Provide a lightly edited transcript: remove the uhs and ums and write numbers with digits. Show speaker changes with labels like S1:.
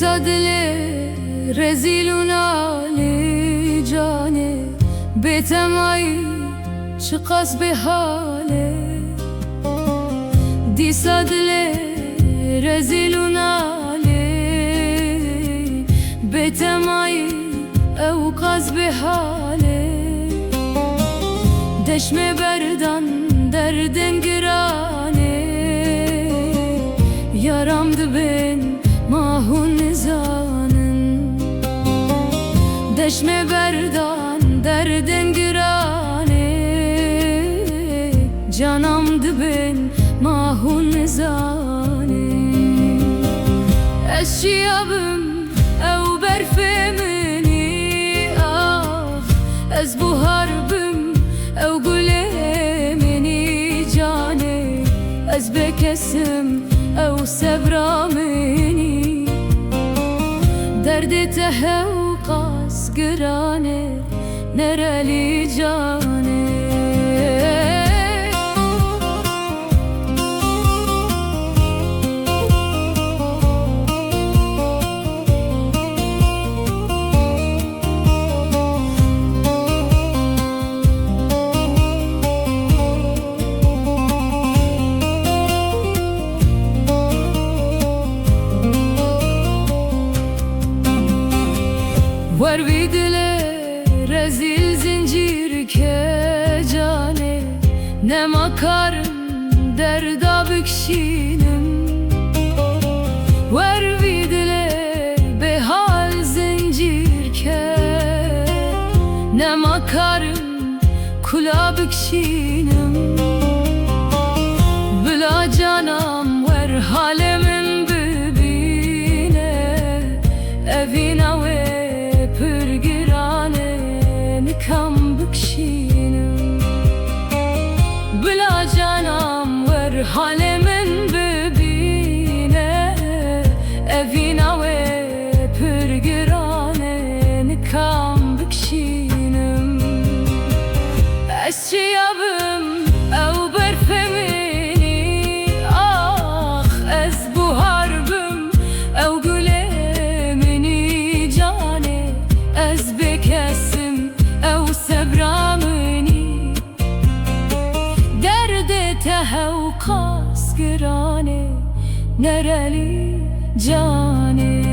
S1: صدل رزيل علي جاني بتمعي شقص بحالي دي صدل رزيل علي بتمعي أوقظ بحالي دشم بردن derdin girane yaramdı ben mahun nizanın deşme berdan derdin girane canamdı ben mahun nizane eşyabım ev berfemini ah ez bu harbim ev gule از بکسم او صبرا منی درد ته و قاس گرانه نرلی جانه Var bir dile rezil zincir kecane ne makarım derda bükşinim Var bir dile behal zincir ke ne makarım kula bükşinim Bila canam var halemin bibine evina ve kam bükşinim Bila canam ver halemin bibine evina ve pürgürane kam bükşinim eşyabım ev berfemini ah ez bu harbim ev gülemini cane ez bekesim او صبرامني دردته و قاس گرانه نرلی جانه